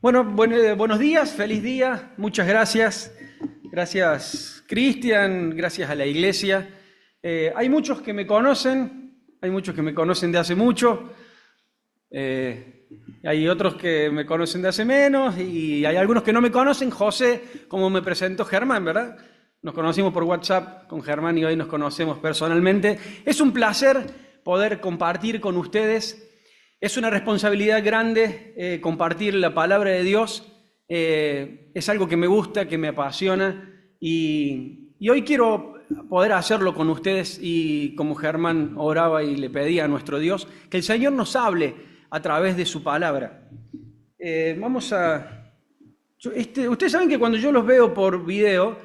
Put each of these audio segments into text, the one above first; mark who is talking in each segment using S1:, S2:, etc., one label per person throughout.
S1: Buenos días, feliz día, muchas gracias. Gracias, Cristian, gracias a la iglesia. Hay muchos que me conocen, de hace mucho, hay otros que me conocen de hace menos y hay algunos que no me conocen. José, como me presentó Germán, ¿verdad? Nos conocimos por WhatsApp con Germán y hoy nos conocemos personalmente. Es un placer poder compartir con ustedes. Es una responsabilidad grande compartir la palabra de Dios. Es algo que me gusta, que me apasiona y hoy quiero poder hacerlo con ustedes y como Germán oraba y le pedía a nuestro Dios, que el Señor nos hable a través de su palabra. Ustedes saben que cuando yo los veo por video,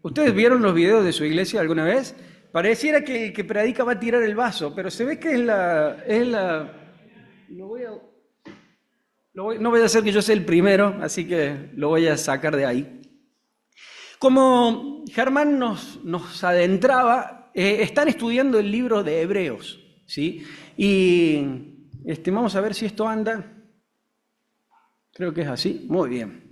S1: ¿ustedes vieron los videos de su iglesia alguna vez? Pareciera que el que predica va a tirar el vaso, pero se ve que no voy a hacer que yo sea el primero, así que lo voy a sacar de ahí. Como Germán nos adentraba, están estudiando el libro de Hebreos, ¿sí? Y vamos a ver si esto anda. Creo que es así. Muy bien.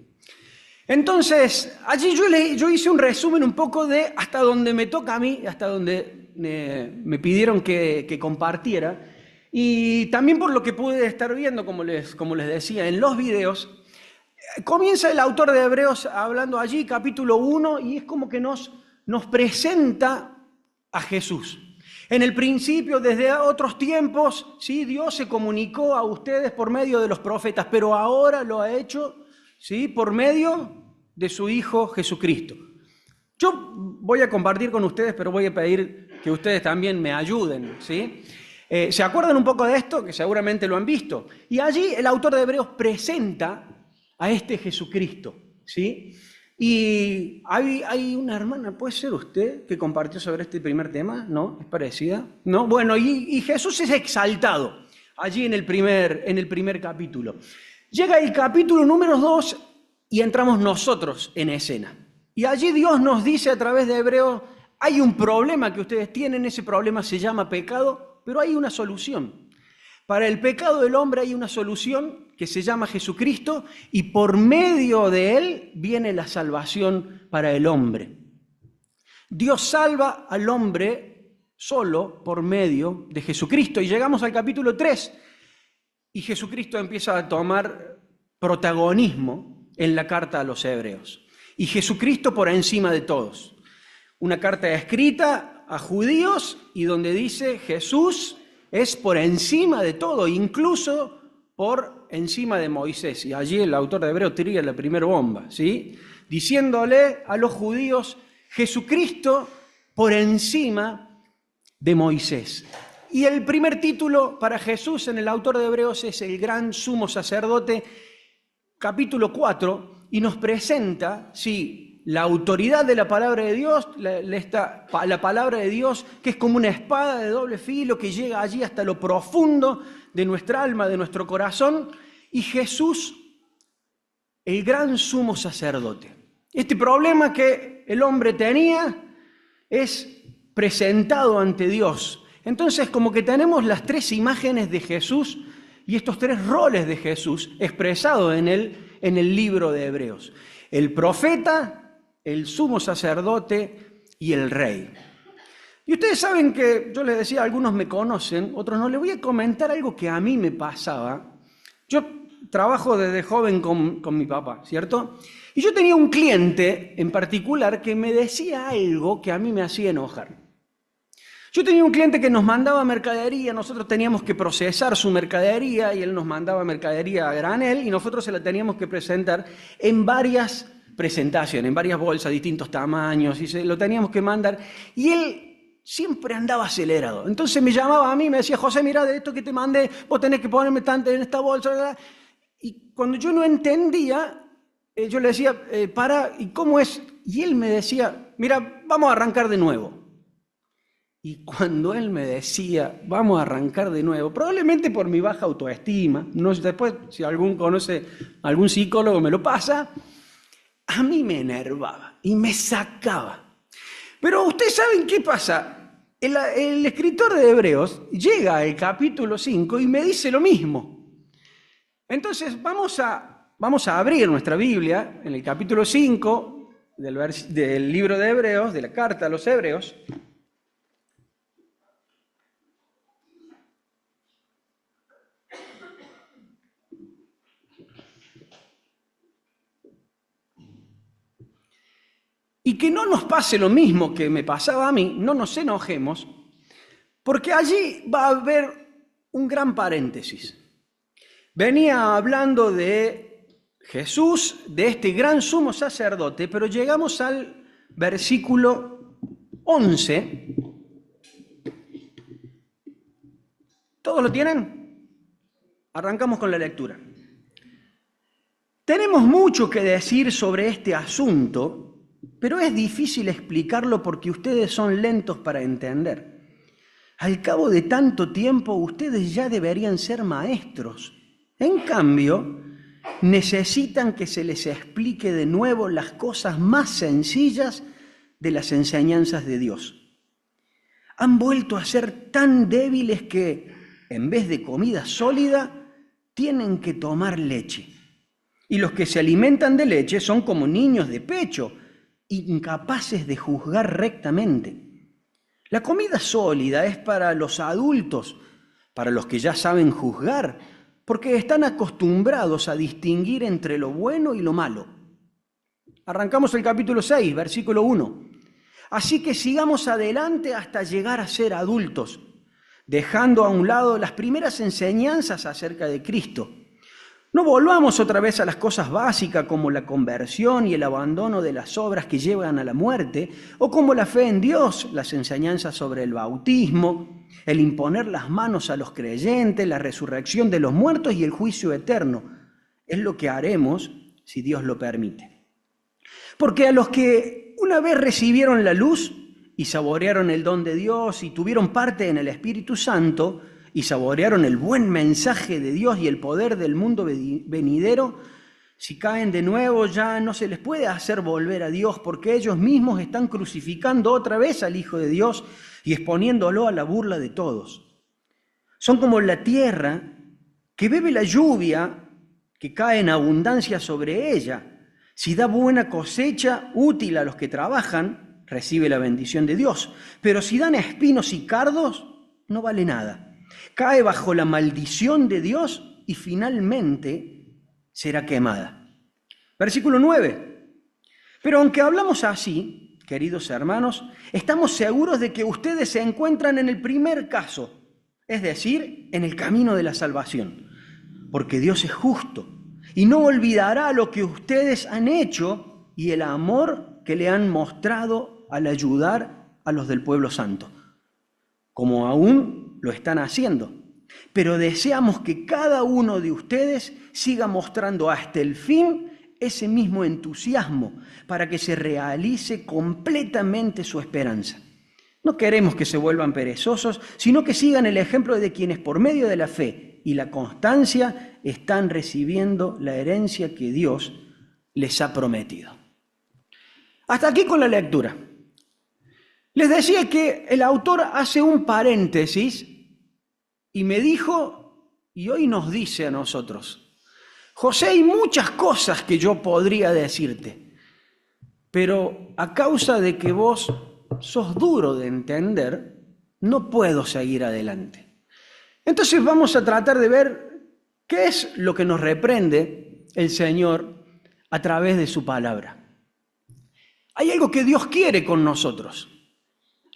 S1: Entonces, allí yo hice un resumen un poco de hasta donde me toca a mí, hasta donde me pidieron que compartiera. Y también por lo que pude estar viendo, como les decía, en los videos, comienza el autor de Hebreos hablando allí, capítulo 1, y es como que nos presenta a Jesús. En el principio, desde otros tiempos, ¿sí? Dios se comunicó a ustedes por medio de los profetas, pero ahora lo ha hecho, ¿sí? Por medio de su Hijo Jesucristo. Yo voy a compartir con ustedes, pero voy a pedir que ustedes también me ayuden, ¿sí? ¿Se acuerdan un poco de esto? Que seguramente lo han visto. Y allí el autor de Hebreos presenta a este Jesucristo, ¿sí? Y hay una hermana, ¿puede ser usted, que compartió sobre este primer tema? ¿No? ¿Es parecida? ¿No? Bueno, y Jesús es exaltado allí en el primer capítulo. Llega el capítulo número 2 y entramos nosotros en escena. Y allí Dios nos dice a través de Hebreos, hay un problema que ustedes tienen, ese problema se llama pecado, pero hay una solución. Para el pecado del hombre hay una solución que se llama Jesucristo y por medio de él viene la salvación para el hombre. Dios salva al hombre solo por medio de Jesucristo. Y llegamos al capítulo 3 y Jesucristo empieza a tomar protagonismo en la carta a los hebreos. Y Jesucristo por encima de todos. Una carta escrita a judíos y donde dice Jesús es por encima de todo, incluso por encima de Moisés. Y allí el autor de Hebreos tira la primera bomba, ¿sí? Diciéndole a los judíos, Jesucristo por encima de Moisés. Y el primer título para Jesús en el autor de Hebreos es el gran sumo sacerdote, capítulo 4, y nos presenta, sí, la autoridad de la palabra de Dios, la palabra de Dios que es como una espada de doble filo que llega allí hasta lo profundo de nuestra alma, de nuestro corazón, y Jesús, el gran sumo sacerdote. Este problema que el hombre tenía es presentado ante Dios. Entonces, como que tenemos las tres imágenes de Jesús y estos tres roles de Jesús expresados en el libro de Hebreos. El profeta, el sumo sacerdote y el rey. Y ustedes saben que, yo les decía, algunos me conocen, otros no. Les voy a comentar algo que a mí me pasaba. Yo trabajo desde joven con mi papá, ¿cierto? Y yo tenía un cliente en particular que me decía algo que a mí me hacía enojar. Yo tenía un cliente que nos mandaba mercadería, nosotros teníamos que procesar su mercadería y él nos mandaba mercadería a granel y nosotros se la teníamos que presentar en varias presentaciones, en varias bolsas, distintos tamaños, y se lo teníamos que mandar. Y él siempre andaba acelerado. Entonces me llamaba a mí, me decía, José, mira, de esto que te mandé, vos tenés que ponerme tanto en esta bolsa, ¿verdad? Y cuando yo no entendía, yo le decía, para, ¿y cómo es? Y él me decía, mira, vamos a arrancar de nuevo. Y cuando él me decía, vamos a arrancar de nuevo, probablemente por mi baja autoestima, no sé, después si algún conoce, algún psicólogo me lo pasa, a mí me enervaba y me sacaba. Pero ustedes saben qué pasa. El escritor de Hebreos llega al capítulo 5 y me dice lo mismo. Entonces vamos a abrir nuestra Biblia en el capítulo 5 del libro de Hebreos, de la carta a los Hebreos. Y que no nos pase lo mismo que me pasaba a mí, no nos enojemos, porque allí va a haber un gran paréntesis. Venía hablando de Jesús, de este gran sumo sacerdote, pero llegamos al versículo 11. ¿Todos lo tienen? Arrancamos con la lectura. Tenemos mucho que decir sobre este asunto, pero es difícil explicarlo porque ustedes son lentos para entender. Al cabo de tanto tiempo, ustedes ya deberían ser maestros. En cambio, necesitan que se les explique de nuevo las cosas más sencillas de las enseñanzas de Dios. Han vuelto a ser tan débiles que, en vez de comida sólida, tienen que tomar leche. Y los que se alimentan de leche son como niños de pecho, incapaces de juzgar rectamente. La comida sólida es para los adultos, para los que ya saben juzgar, porque están acostumbrados a distinguir entre lo bueno y lo malo. Arrancamos el capítulo 6, versículo 1. Así que sigamos adelante hasta llegar a ser adultos, dejando a un lado las primeras enseñanzas acerca de Cristo. No volvamos otra vez a las cosas básicas como la conversión y el abandono de las obras que llevan a la muerte, o como la fe en Dios, las enseñanzas sobre el bautismo, el imponer las manos a los creyentes, la resurrección de los muertos y el juicio eterno. Es lo que haremos si Dios lo permite. Porque a los que una vez recibieron la luz y saborearon el don de Dios y tuvieron parte en el Espíritu Santo, y saborearon el buen mensaje de Dios y el poder del mundo venidero, si caen de nuevo ya no se les puede hacer volver a Dios porque ellos mismos están crucificando otra vez al Hijo de Dios y exponiéndolo a la burla de todos. Son como la tierra que bebe la lluvia que cae en abundancia sobre ella. Si da buena cosecha útil a los que trabajan, recibe la bendición de Dios. Pero si dan espinos y cardos, no vale nada. Cae bajo la maldición de Dios y finalmente será quemada. Versículo 9. Pero aunque hablamos así, queridos hermanos, estamos seguros de que ustedes se encuentran en el primer caso, es decir, en el camino de la salvación, porque Dios es justo y no olvidará lo que ustedes han hecho y el amor que le han mostrado al ayudar a los del pueblo santo, como aún lo están haciendo. Pero deseamos que cada uno de ustedes siga mostrando hasta el fin ese mismo entusiasmo para que se realice completamente su esperanza. No queremos que se vuelvan perezosos, sino que sigan el ejemplo de quienes por medio de la fe y la constancia están recibiendo la herencia que Dios les ha prometido. Hasta aquí con la lectura. Les decía que el autor hace un paréntesis y me dijo, y hoy nos dice a nosotros, José, hay muchas cosas que yo podría decirte, pero a causa de que vos sos duro de entender, no puedo seguir adelante. Entonces vamos a tratar de ver qué es lo que nos reprende el Señor a través de su palabra. Hay algo que Dios quiere con nosotros.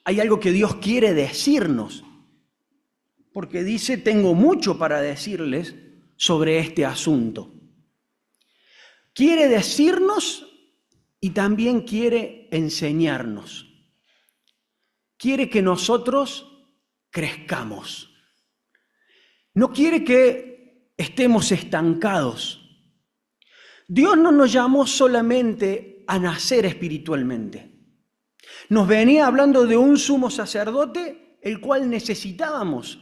S1: Hay algo que Dios quiere decirnos, porque dice, tengo mucho para decirles sobre este asunto. Quiere decirnos y también quiere enseñarnos. Quiere que nosotros crezcamos. No quiere que estemos estancados. Dios no nos llamó solamente a nacer espiritualmente. Nos venía hablando de un sumo sacerdote, el cual necesitábamos,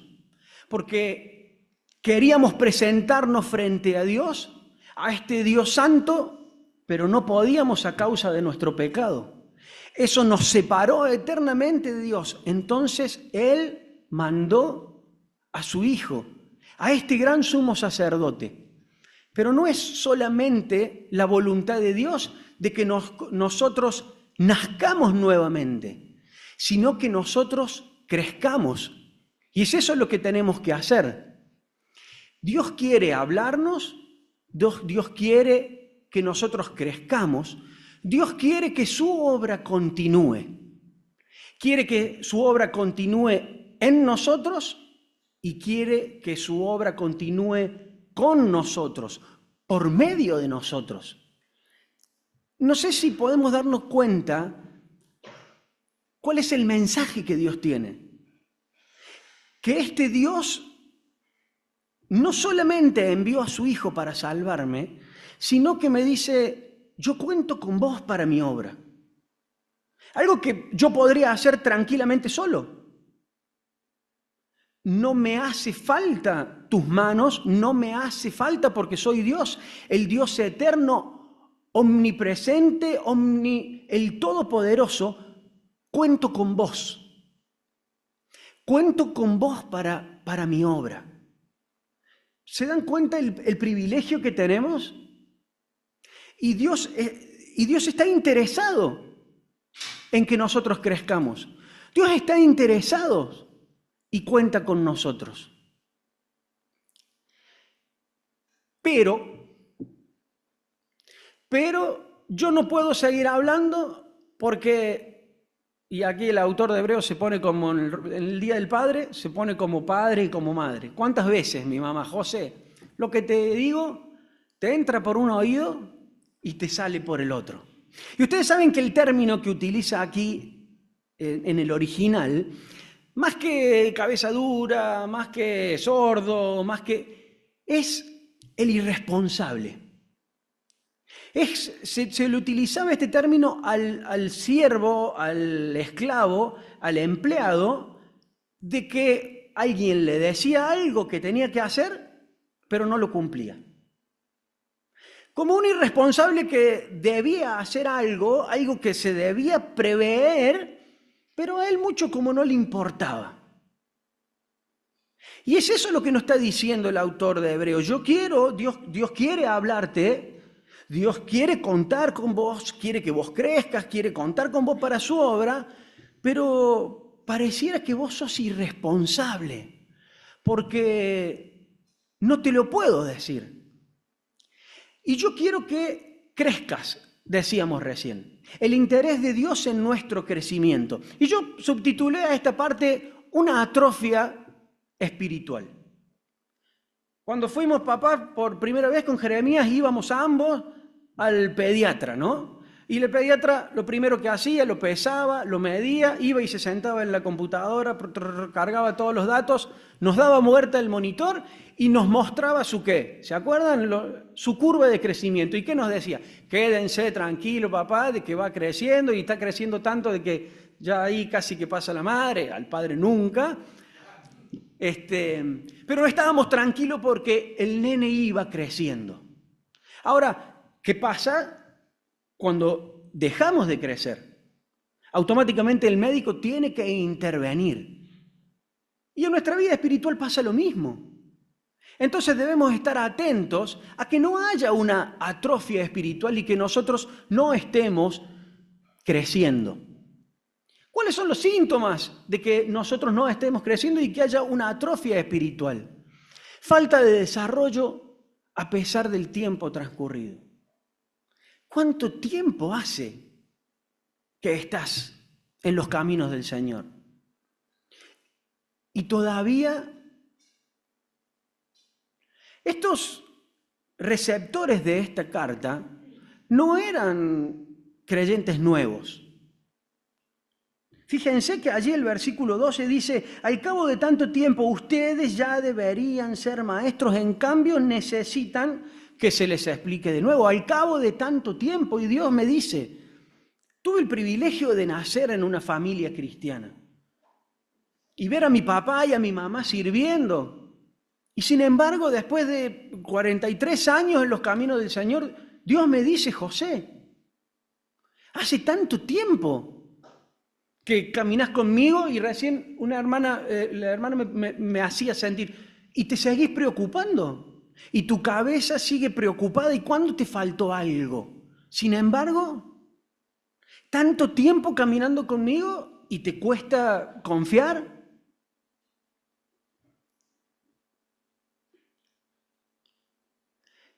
S1: porque queríamos presentarnos frente a Dios, a este Dios santo, pero no podíamos a causa de nuestro pecado. Eso nos separó eternamente de Dios. Entonces Él mandó a su Hijo, a este gran sumo sacerdote, Pero no es solamente la voluntad de Dios de que nosotros nazcamos nuevamente, sino que nosotros crezcamos. Y es eso lo que tenemos que hacer. Dios quiere hablarnos, Dios quiere que nosotros crezcamos, Dios quiere que su obra continúe. Quiere que su obra continúe en nosotros y quiere que su obra continúe con nosotros, por medio de nosotros. No sé si podemos darnos cuenta cuál es el mensaje que Dios tiene. Que este Dios no solamente envió a su Hijo para salvarme, sino que me dice, yo cuento con vos para mi obra. Algo que yo podría hacer tranquilamente solo. No me hace falta tus manos, no me hace falta porque soy Dios, el Dios eterno, omnipresente, el Todopoderoso. Cuento con vos. Cuento con vos para mi obra. ¿Se dan cuenta el privilegio que tenemos? Y Dios está interesado en que nosotros crezcamos. Dios está interesado y cuenta con nosotros. Pero yo no puedo seguir hablando porque, y aquí el autor de Hebreos se pone como en el Día del Padre, se pone como padre y como madre. ¿Cuántas veces mi mamá, José, lo que te digo, te entra por un oído y te sale por el otro? Y ustedes saben que el término que utiliza aquí en el original, más que cabeza dura, más que sordo, es el irresponsable. Se le utilizaba este término al siervo, al esclavo, al empleado, de que alguien le decía algo que tenía que hacer, pero no lo cumplía. Como un irresponsable que debía hacer algo que se debía prever, pero a él mucho como no le importaba. Y es eso lo que nos está diciendo el autor de Hebreos. Dios quiere hablarte, Dios quiere contar con vos, quiere que vos crezcas, quiere contar con vos para su obra, pero pareciera que vos sos irresponsable, porque no te lo puedo decir. Y yo quiero que crezcas, decíamos recién, el interés de Dios en nuestro crecimiento. Y yo subtitulé a esta parte una atrofia espiritual. Cuando fuimos papás por primera vez con Jeremías íbamos ambos al pediatra, ¿no? Y el pediatra lo primero que hacía, lo pesaba, lo medía, iba y se sentaba en la computadora, cargaba todos los datos, nos daba vuelta el monitor y nos mostraba su qué. ¿Se acuerdan? Su curva de crecimiento. ¿Y qué nos decía? Quédense tranquilo, papá, de que va creciendo y está creciendo tanto de que ya ahí casi que pasa la madre, al padre nunca. Pero estábamos tranquilos porque el nene iba creciendo. Ahora, ¿qué pasa cuando dejamos de crecer? Automáticamente el médico tiene que intervenir. Y en nuestra vida espiritual pasa lo mismo. Entonces debemos estar atentos a que no haya una atrofia espiritual y que nosotros no estemos creciendo. ¿Cuáles son los síntomas de que nosotros no estemos creciendo y que haya una atrofia espiritual? Falta de desarrollo a pesar del tiempo transcurrido. ¿Cuánto tiempo hace que estás en los caminos del Señor? Y todavía estos receptores de esta carta no eran creyentes nuevos. Fíjense que allí el versículo 12 dice, al cabo de tanto tiempo ustedes ya deberían ser maestros, en cambio necesitan que se les explique de nuevo. Al cabo de tanto tiempo, y Dios me dice, tuve el privilegio de nacer en una familia cristiana y ver a mi papá y a mi mamá sirviendo. Y sin embargo, después de 43 años en los caminos del Señor, Dios me dice, José, hace tanto tiempo que caminás conmigo y recién una hermana, la hermana me hacía sentir, ¿y te seguís preocupando? y tu cabeza sigue preocupada. ¿Y cuándo te faltó algo? Sin embargo, tanto tiempo caminando conmigo y te cuesta confiar.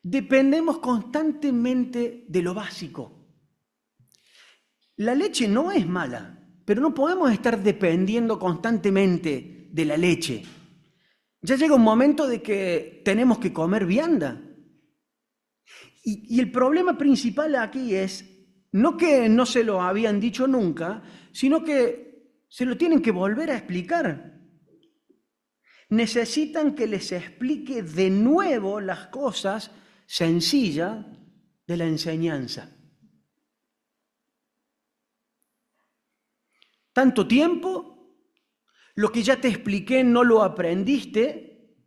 S1: Dependemos constantemente de lo básico. La leche no es mala, pero no podemos estar dependiendo constantemente de la leche. Ya llega un momento de que tenemos que comer vianda. Y el problema principal aquí es, no que no se lo habían dicho nunca, sino que se lo tienen que volver a explicar. Necesitan que les explique de nuevo las cosas sencillas de la enseñanza. Tanto tiempo, lo que ya te expliqué no lo aprendiste,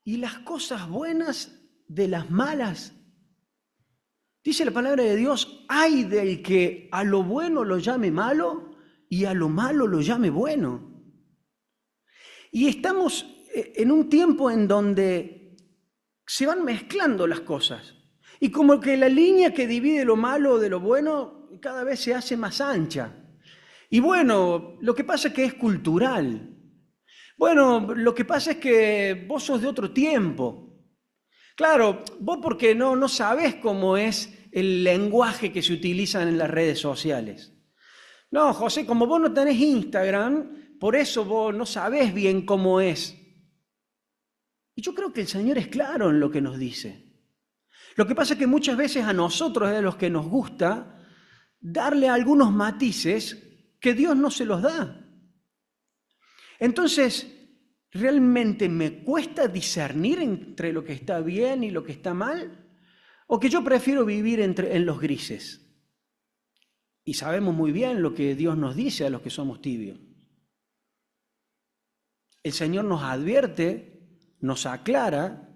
S1: y las cosas buenas de las malas. Dice la palabra de Dios, ay del que a lo bueno lo llame malo y a lo malo lo llame bueno. Y estamos en un tiempo en donde se van mezclando las cosas. Y como que la línea que divide lo malo de lo bueno cada vez se hace más ancha. Y bueno, lo que pasa es que es cultural. Bueno, lo que pasa es que vos sos de otro tiempo. Claro, vos porque no sabés cómo es el lenguaje que se utiliza en las redes sociales. No, José, como vos no tenés Instagram, por eso vos no sabés bien cómo es. Y yo creo que el Señor es claro en lo que nos dice. Lo que pasa es que muchas veces a nosotros es a los que nos gusta darle algunos matices que Dios no se los da. Entonces, ¿realmente me cuesta discernir entre lo que está bien y lo que está mal? ¿O que yo prefiero vivir en los grises? Y sabemos muy bien lo que Dios nos dice a los que somos tibios. El Señor nos advierte, nos aclara,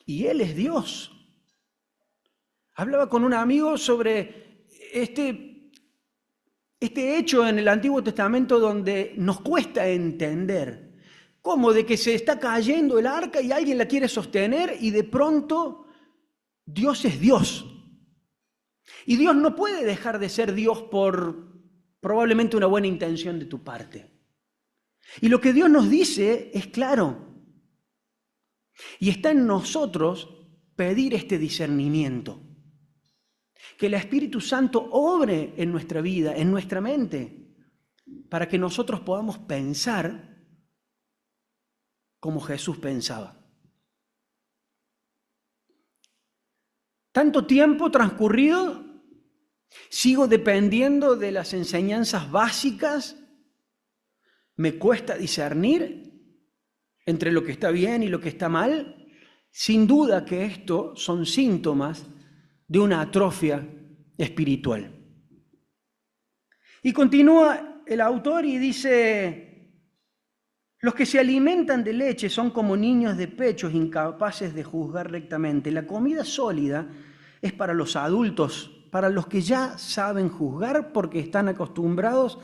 S1: y Él es Dios. Hablaba con un amigo sobre este hecho en el Antiguo Testamento donde nos cuesta entender. ¿Cómo? De que se está cayendo el arca y alguien la quiere sostener y de pronto Dios es Dios. Y Dios no puede dejar de ser Dios por probablemente una buena intención de tu parte. Y lo que Dios nos dice es claro. Y está en nosotros pedir este discernimiento. Que el Espíritu Santo obre en nuestra vida, en nuestra mente, para que nosotros podamos pensar como Jesús pensaba. Tanto tiempo transcurrido, sigo dependiendo de las enseñanzas básicas, me cuesta discernir entre lo que está bien y lo que está mal. Sin duda que esto son síntomas de una atrofia espiritual. Y continúa el autor y dice: los que se alimentan de leche son como niños de pechos incapaces de juzgar rectamente. La comida sólida es para los adultos, para los que ya saben juzgar porque están acostumbrados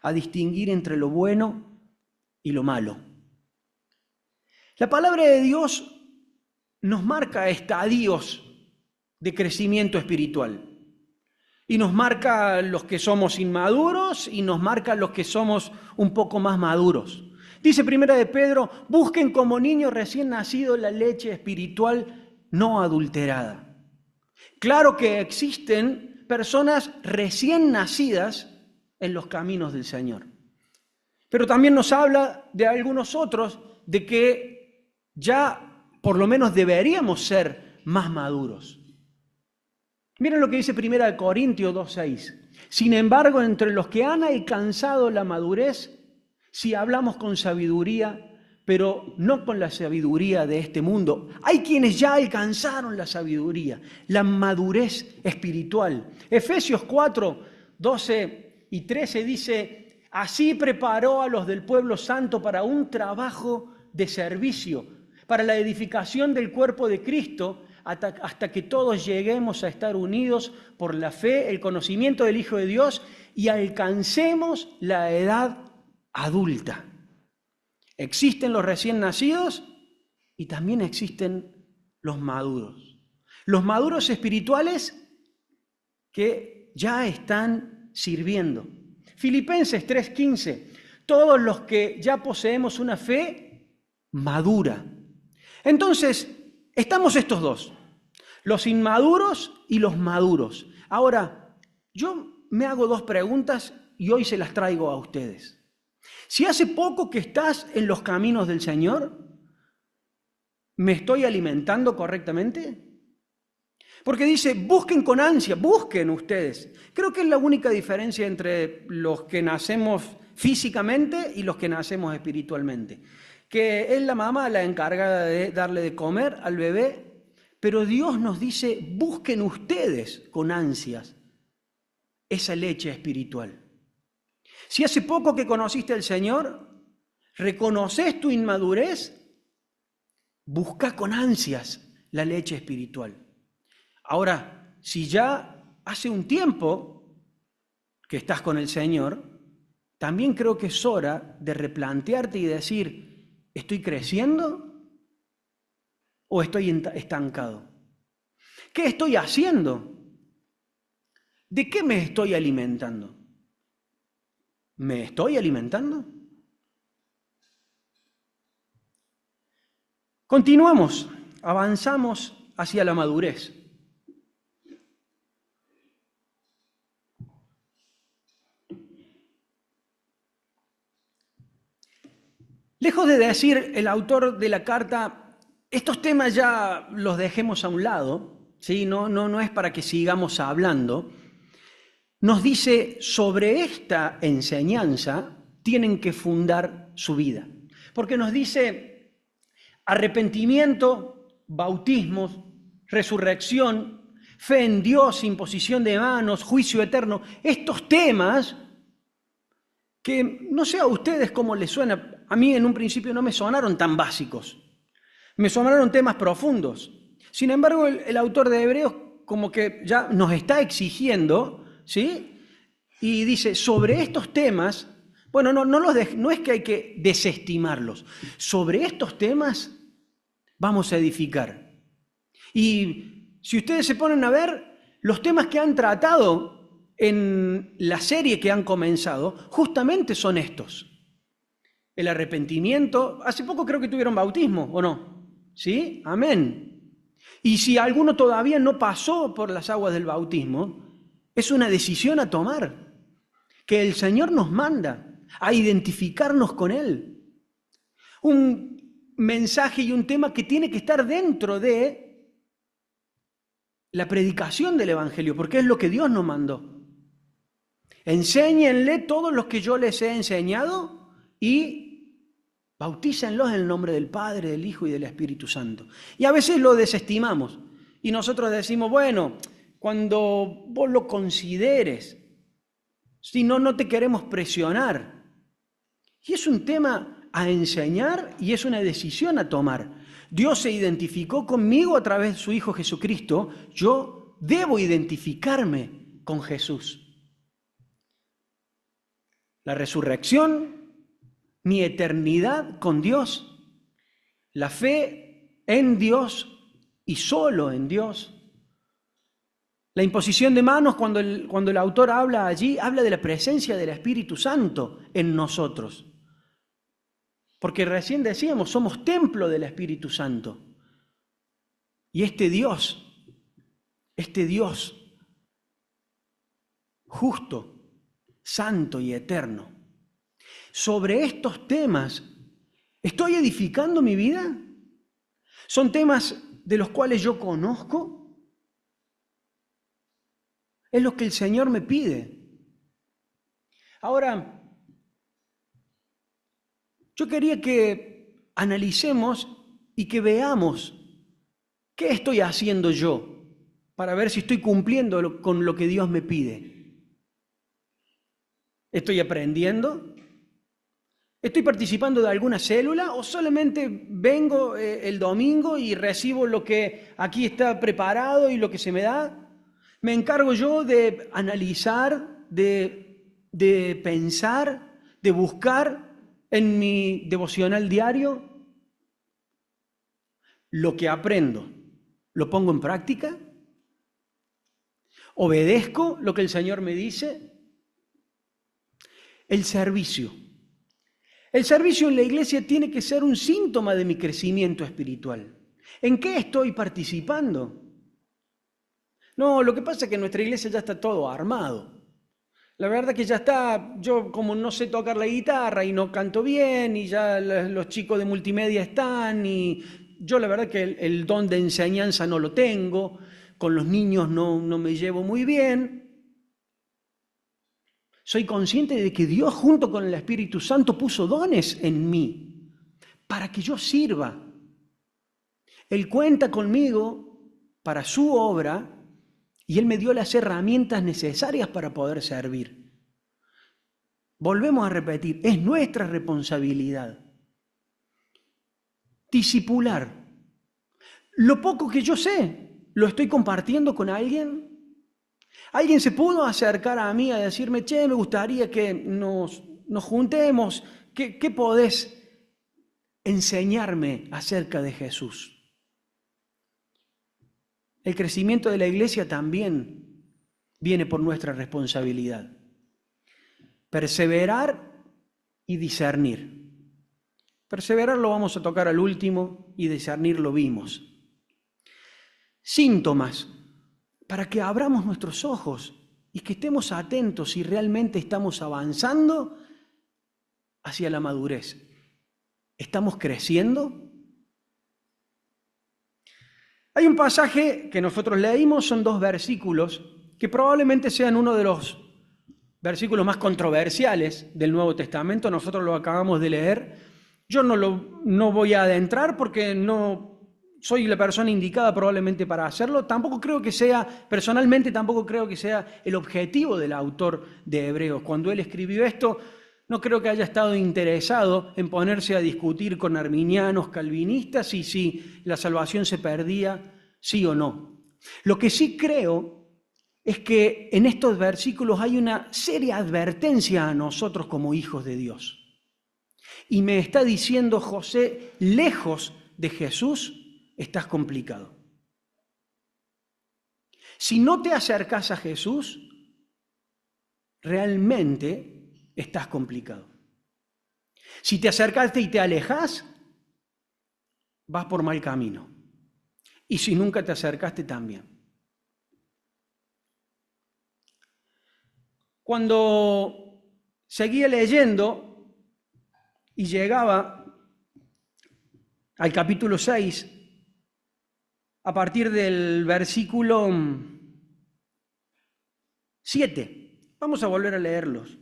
S1: a distinguir entre lo bueno y lo malo. La palabra de Dios nos marca estadios de crecimiento espiritual. Y nos marca los que somos inmaduros y nos marca los que somos un poco más maduros. Dice Primera de Pedro, busquen como niños recién nacidos la leche espiritual no adulterada. Claro que existen personas recién nacidas en los caminos del Señor. Pero también nos habla de algunos otros de que ya por lo menos deberíamos ser más maduros. Miren lo que dice 1 Corintios 2:6. Sin embargo, entre los que han alcanzado la madurez, si hablamos con sabiduría, pero no con la sabiduría de este mundo. Hay quienes ya alcanzaron la sabiduría, la madurez espiritual. Efesios 4:12 y 13 dice: así preparó a los del pueblo santo para un trabajo de servicio, para la edificación del cuerpo de Cristo, hasta que todos lleguemos a estar unidos por la fe, el conocimiento del Hijo de Dios y alcancemos la edad adulta. Existen los recién nacidos y también existen los maduros. Los maduros espirituales que ya están sirviendo. Filipenses 3:15, todos los que ya poseemos una fe madura. Entonces, estamos estos dos, los inmaduros y los maduros. Ahora, yo me hago dos preguntas y hoy se las traigo a ustedes. Si hace poco que estás en los caminos del Señor, ¿me estoy alimentando correctamente? Porque dice, busquen con ansia, busquen ustedes. Creo que es la única diferencia entre los que nacemos físicamente y los que nacemos espiritualmente. Que es la mamá la encargada de darle de comer al bebé, pero Dios nos dice, busquen ustedes con ansias esa leche espiritual. Si hace poco que conociste al Señor, reconoces tu inmadurez, busca con ansias la leche espiritual. Ahora, si ya hace un tiempo que estás con el Señor, también creo que es hora de replantearte y decir, ¿estoy creciendo o estoy estancado? ¿Qué estoy haciendo? ¿De qué me estoy alimentando? ¿Me estoy alimentando? Continuamos, avanzamos hacia la madurez. Lejos de decir el autor de la carta, estos temas ya los dejemos a un lado, ¿sí? No es para que sigamos hablando. Nos dice, sobre esta enseñanza tienen que fundar su vida. Porque nos dice arrepentimiento, bautismos, resurrección, fe en Dios, imposición de manos, juicio eterno. Estos temas que no sé a ustedes cómo les suena, a mí en un principio no me sonaron tan básicos, me sonaron temas profundos. Sin embargo, el autor de Hebreos como que ya nos está exigiendo, ¿sí? Y dice, sobre estos temas, bueno, no es que hay que desestimarlos, sobre estos temas vamos a edificar. Y si ustedes se ponen a ver, los temas que han tratado en la serie que han comenzado, justamente son estos. El arrepentimiento, hace poco creo que tuvieron bautismo, ¿o no? ¿Sí? Amén. Y si alguno todavía no pasó por las aguas del bautismo, es una decisión a tomar, que el Señor nos manda a identificarnos con Él. Un mensaje y un tema que tiene que estar dentro de la predicación del Evangelio, porque es lo que Dios nos mandó. Enséñenle todos los que yo les he enseñado y bautícenlos en el nombre del Padre, del Hijo y del Espíritu Santo. Y a veces lo desestimamos y nosotros decimos, bueno, cuando vos lo consideres, si no, no te queremos presionar. Y es un tema a enseñar y es una decisión a tomar. Dios se identificó conmigo a través de su Hijo Jesucristo, yo debo identificarme con Jesús. La resurrección, mi eternidad con Dios, la fe en Dios y solo en Dios. La imposición de manos, cuando el autor habla allí, habla de la presencia del Espíritu Santo en nosotros. Porque recién decíamos, somos templo del Espíritu Santo. Y este Dios justo, santo y eterno. Sobre estos temas, ¿estoy edificando mi vida? ¿Son temas de los cuales yo conozco? Es lo que el Señor me pide. Ahora, yo quería que analicemos y que veamos qué estoy haciendo yo para ver si estoy cumpliendo con lo que Dios me pide. ¿Estoy aprendiendo? ¿Estoy participando de alguna célula o solamente vengo el domingo y recibo lo que aquí está preparado y lo que se me da? ¿Me encargo yo de analizar, de pensar, de buscar en mi devocional diario? Lo que aprendo, ¿lo pongo en práctica? ¿Obedezco lo que el Señor me dice? El servicio. El servicio en la iglesia tiene que ser un síntoma de mi crecimiento espiritual. ¿En qué estoy participando? No, lo que pasa es que en nuestra iglesia ya está todo armado. La verdad que ya está, yo como no sé tocar la guitarra y no canto bien, y ya los chicos de multimedia están, y yo la verdad que el don de enseñanza no lo tengo, con los niños no me llevo muy bien. Soy consciente de que Dios junto con el Espíritu Santo puso dones en mí para que yo sirva. Él cuenta conmigo para su obra y Él me dio las herramientas necesarias para poder servir. Volvemos a repetir, es nuestra responsabilidad. Discipular. Lo poco que yo sé, ¿lo estoy compartiendo con alguien? ¿Alguien se pudo acercar a mí a decirme, che, me gustaría que nos juntemos? ¿Qué podés enseñarme acerca de Jesús? El crecimiento de la iglesia también viene por nuestra responsabilidad. Perseverar y discernir. Perseverar lo vamos a tocar al último y discernir lo vimos. Síntomas para que abramos nuestros ojos y que estemos atentos si realmente estamos avanzando hacia la madurez. ¿Estamos creciendo? Hay un pasaje que nosotros leímos, son 2 versículos, que probablemente sean uno de los versículos más controversiales del Nuevo Testamento. Nosotros lo acabamos de leer. Yo no voy a adentrar porque no soy la persona indicada probablemente para hacerlo. Personalmente tampoco creo que sea el objetivo del autor de Hebreos. Cuando él escribió esto, no creo que haya estado interesado en ponerse a discutir con arminianos, calvinistas, y si la salvación se perdía, sí o no. Lo que sí creo es que en estos versículos hay una seria advertencia a nosotros como hijos de Dios. Y me está diciendo José, lejos de Jesús, estás complicado. Si no te acercas a Jesús, realmente estás complicado. Si te acercaste y te alejas, vas por mal camino. Y si nunca te acercaste, también. Cuando seguía leyendo y llegaba al capítulo 6, a partir del versículo 7. Vamos a volver a leerlos.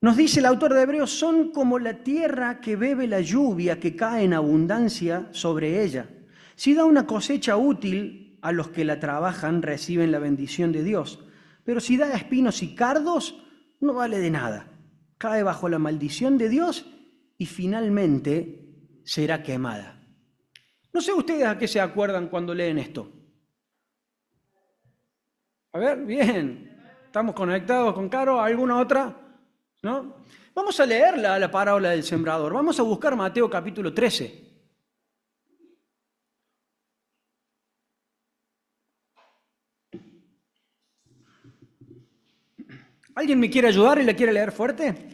S1: Nos dice el autor de Hebreos, son como la tierra que bebe la lluvia que cae en abundancia sobre ella. Si da una cosecha útil, a los que la trabajan reciben la bendición de Dios. Pero si da espinos y cardos, no vale de nada. Cae bajo la maldición de Dios y finalmente será quemada. No sé ustedes a qué se acuerdan cuando leen esto. A ver, bien. ¿Estamos conectados con Caro? ¿Alguna otra? ¿No? Vamos a leer la parábola del sembrador. Vamos a buscar Mateo capítulo 13. ¿Alguien me quiere ayudar y la quiere leer fuerte?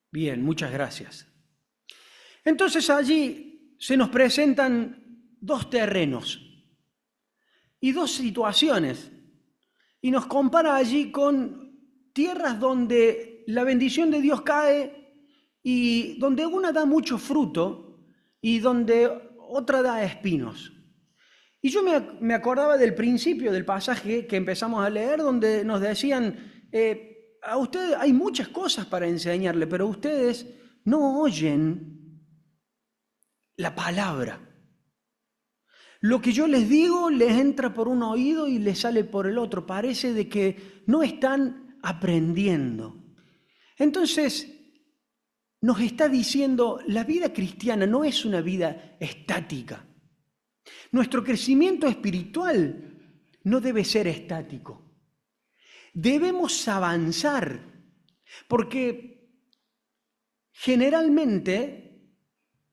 S1: Bien, muchas gracias. Entonces allí se nos presentan 2 terrenos. y dos situaciones. Y nos compara allí con tierras donde la bendición de Dios cae y donde una da mucho fruto y donde otra da espinos. Y yo me acordaba del principio del pasaje que empezamos a leer, donde nos decían, a ustedes hay muchas cosas para enseñarle, pero ustedes no oyen la palabra. Lo que yo les digo les entra por un oído y les sale por el otro. Parece de que no están aprendiendo. Entonces, nos está diciendo, la vida cristiana no es una vida estática. Nuestro crecimiento espiritual no debe ser estático. Debemos avanzar, porque generalmente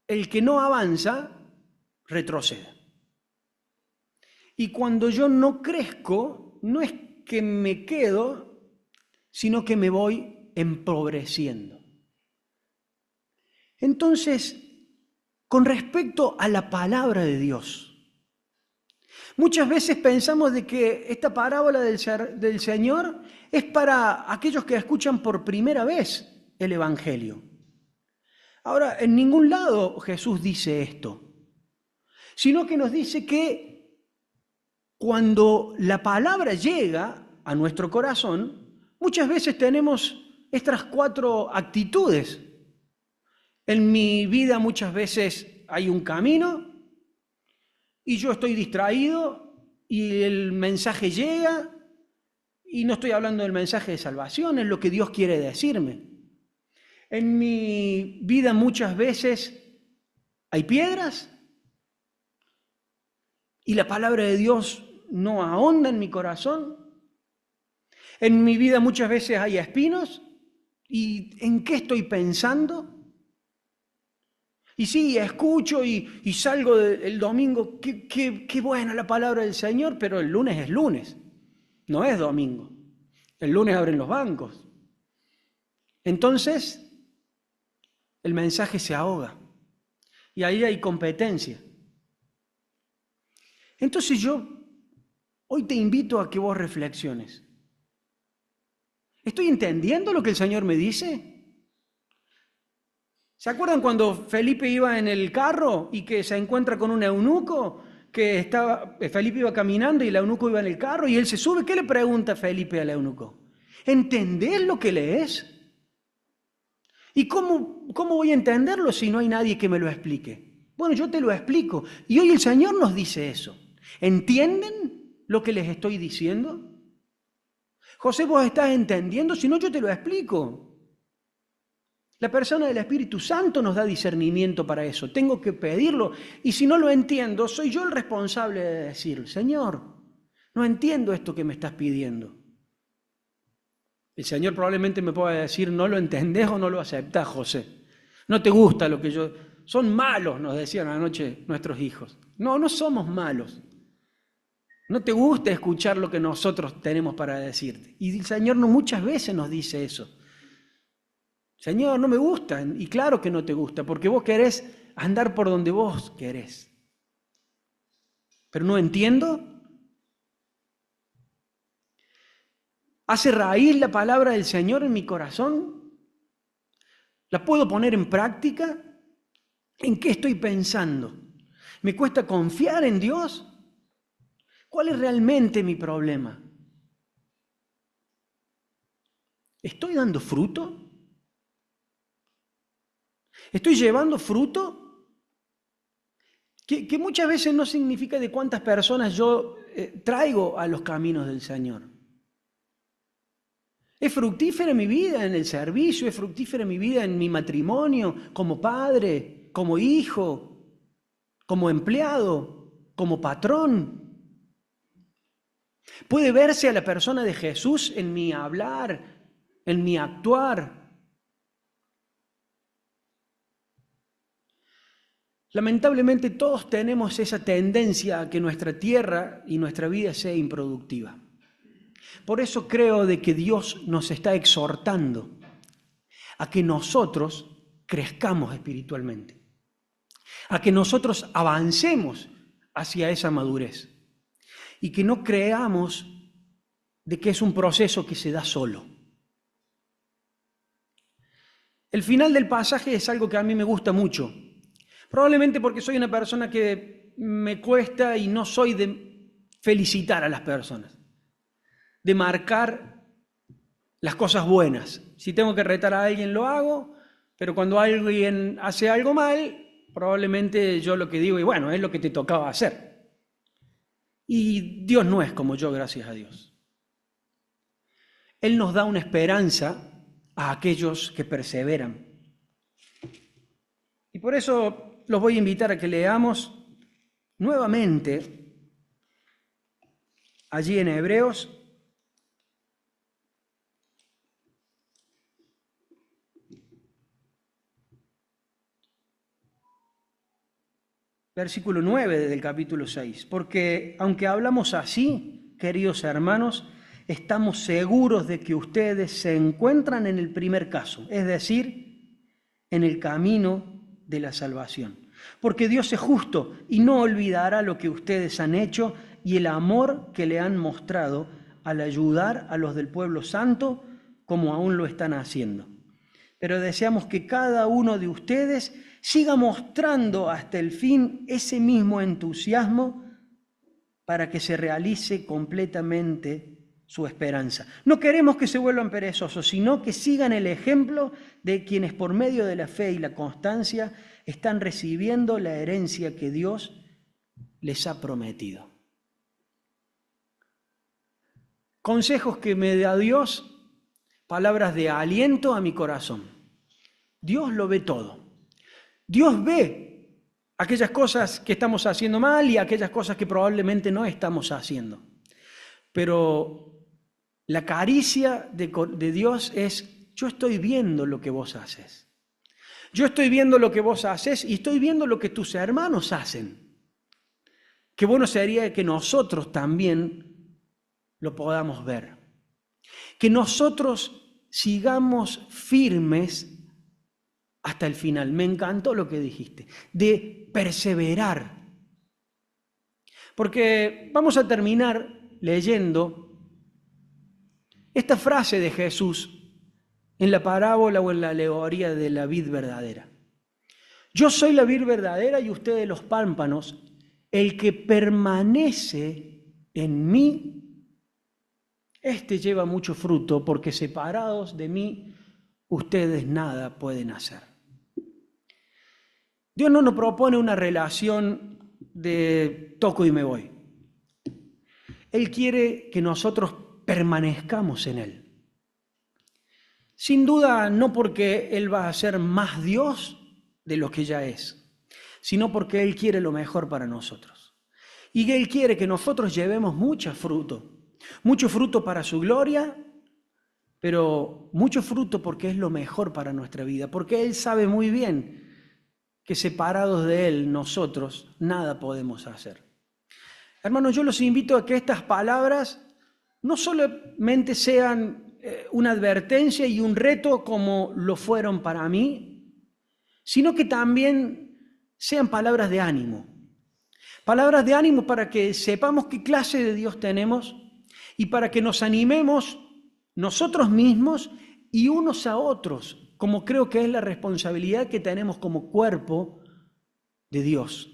S1: el que no avanza retrocede. Y cuando yo no crezco, no es que me quedo, sino que me voy empobreciendo. Entonces, con respecto a la palabra de Dios, muchas veces pensamos de que esta parábola del Señor es para aquellos que escuchan por primera vez el Evangelio. Ahora, en ningún lado Jesús dice esto, sino que nos dice que cuando la palabra llega a nuestro corazón, muchas veces tenemos estas 4 actitudes. En mi vida muchas veces hay un camino y yo estoy distraído y el mensaje llega y no estoy hablando del mensaje de salvación, es lo que Dios quiere decirme. En mi vida muchas veces hay piedras y la palabra de Dios no ahonda en mi corazón. En mi vida muchas veces hay espinos y ¿en qué estoy pensando? Y sí, escucho y salgo el domingo, qué buena la palabra del Señor, pero el lunes es lunes, no es domingo. El lunes abren los bancos. Entonces, el mensaje se ahoga y ahí hay competencia. Entonces yo hoy te invito a que vos reflexiones. ¿Estoy entendiendo lo que el Señor me dice? ¿Se acuerdan cuando Felipe iba en el carro y que se encuentra con un eunuco? Felipe iba caminando y el eunuco iba en el carro y él se sube. ¿Qué le pregunta Felipe al eunuco? ¿Entendés lo que lees? ¿Y cómo voy a entenderlo si no hay nadie que me lo explique? Bueno, yo te lo explico. Y hoy el Señor nos dice eso. ¿Entienden lo que les estoy diciendo? José, ¿vos estás entendiendo? Si no, yo te lo explico. La persona del Espíritu Santo nos da discernimiento para eso. Tengo que pedirlo. Y si no lo entiendo, soy yo el responsable de decir, Señor, no entiendo esto que me estás pidiendo. El Señor probablemente me pueda decir, no lo entendés o no lo aceptás, José. No te gusta lo que yo... Son malos, nos decían anoche nuestros hijos. No, no somos malos. No te gusta escuchar lo que nosotros tenemos para decirte. Y el Señor muchas veces nos dice eso. Señor, no me gusta. Y claro que no te gusta, porque vos querés andar por donde vos querés. Pero no entiendo. ¿Hace raíz la palabra del Señor en mi corazón? ¿La puedo poner en práctica? ¿En qué estoy pensando? ¿Me cuesta confiar en Dios? ¿Cuál es realmente mi problema? ¿Estoy dando fruto? ¿Estoy llevando fruto? Que muchas veces no significa de cuántas personas yo traigo a los caminos del Señor. ¿Es fructífera mi vida en el servicio? ¿Es fructífera mi vida en mi matrimonio, como padre, como hijo, como empleado, como patrón? ¿Puede verse a la persona de Jesús en mi hablar, en mi actuar? Lamentablemente todos tenemos esa tendencia a que nuestra tierra y nuestra vida sea improductiva. Por eso creo de que Dios nos está exhortando a que nosotros crezcamos espiritualmente, a que nosotros avancemos hacia esa madurez. y que no creamos de que es un proceso que se da solo. El final del pasaje es algo que a mí me gusta mucho, probablemente porque soy una persona que me cuesta y no soy de felicitar a las personas, de marcar las cosas buenas. Si tengo que retar a alguien lo hago, pero cuando alguien hace algo mal, probablemente yo lo que digo, y bueno, es lo que te tocaba hacer. Y Dios no es como yo, gracias a Dios. Él nos da una esperanza a aquellos que perseveran. Y por eso los voy a invitar a que leamos nuevamente allí en Hebreos, versículo 9 del capítulo 6. Porque aunque hablamos así, queridos hermanos, estamos seguros de que ustedes se encuentran en el primer caso, es decir, en el camino de la salvación. Porque Dios es justo y no olvidará lo que ustedes han hecho y el amor que le han mostrado al ayudar a los del pueblo santo como aún lo están haciendo. Pero deseamos que cada uno de ustedes siga mostrando hasta el fin ese mismo entusiasmo para que se realice completamente su esperanza. No queremos que se vuelvan perezosos, sino que sigan el ejemplo de quienes por medio de la fe y la constancia están recibiendo la herencia que Dios les ha prometido. Consejos que me da Dios, palabras de aliento a mi corazón. Dios lo ve todo. Dios ve aquellas cosas que estamos haciendo mal y aquellas cosas que probablemente no estamos haciendo. Pero la caricia de Dios es: yo estoy viendo lo que vos haces. Yo estoy viendo lo que vos haces y estoy viendo lo que tus hermanos hacen. Qué bueno sería que nosotros también lo podamos ver. Que nosotros sigamos firmes hasta el final. Me encantó lo que dijiste, de perseverar. Porque vamos a terminar leyendo esta frase de Jesús en la parábola o en la alegoría de la vid verdadera. Yo soy la vid verdadera y ustedes los pámpanos. El que permanece en mí, este lleva mucho fruto, porque separados de mí, ustedes nada pueden hacer. Dios no nos propone una relación de toco y me voy. Él quiere que nosotros permanezcamos en Él. Sin duda, no porque Él va a ser más Dios de lo que ya es, sino porque Él quiere lo mejor para nosotros. Y Él quiere que nosotros llevemos mucho fruto para su gloria, pero mucho fruto porque es lo mejor para nuestra vida, porque Él sabe muy bien que separados de Él nosotros nada podemos hacer. Hermanos, yo los invito a que estas palabras no solamente sean una advertencia y un reto como lo fueron para mí, sino que también sean palabras de ánimo. Palabras de ánimo para que sepamos qué clase de Dios tenemos y para que nos animemos nosotros mismos y unos a otros, como creo que es la responsabilidad que tenemos como cuerpo de Dios,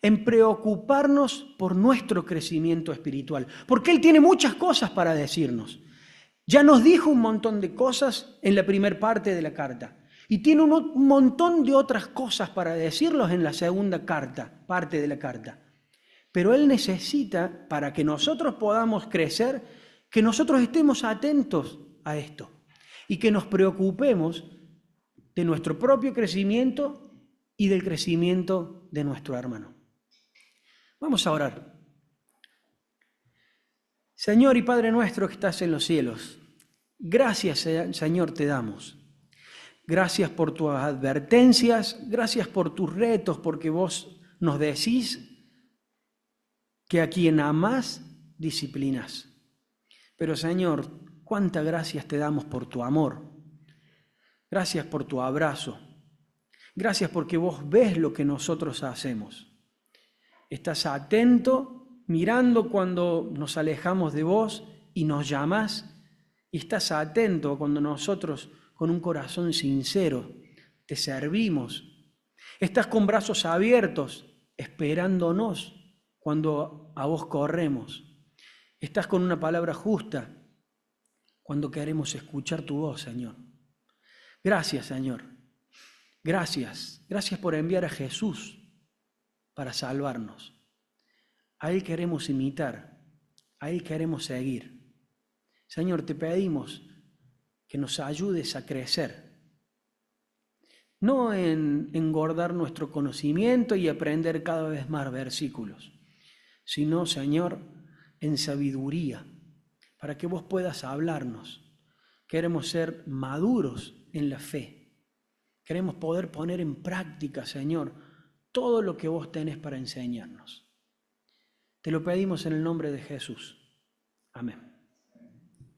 S1: en preocuparnos por nuestro crecimiento espiritual, porque Él tiene muchas cosas para decirnos. Ya nos dijo un montón de cosas en la primera parte de la carta y tiene un montón de otras cosas para decirnos en la segunda parte de la carta. Pero Él necesita, para que nosotros podamos crecer, que nosotros estemos atentos a esto y que nos preocupemos de nuestro propio crecimiento y del crecimiento de nuestro hermano. Vamos a orar. Señor y Padre nuestro que estás en los cielos, gracias, Señor, te damos. Gracias por tus advertencias, gracias por tus retos, porque vos nos decís que a quien amás, disciplinas. Pero, Señor, cuántas gracias te damos por tu amor. Gracias por tu abrazo. Gracias porque vos ves lo que nosotros hacemos. Estás atento mirando cuando nos alejamos de vos y nos llamás, y estás atento cuando nosotros con un corazón sincero te servimos. Estás con brazos abiertos esperándonos cuando a vos corremos. Estás con una palabra justa cuando queremos escuchar tu voz, Señor. Gracias, Señor. Gracias. Gracias por enviar a Jesús para salvarnos. A Él queremos imitar, a Él queremos seguir. Señor, te pedimos que nos ayudes a crecer, no en engordar nuestro conocimiento y aprender cada vez más versículos, sino, Señor, en sabiduría, para que vos puedas hablarnos. Queremos ser maduros en la fe. Queremos poder poner en práctica, Señor, todo lo que vos tenés para enseñarnos. Te lo pedimos en el nombre de Jesús. Amén.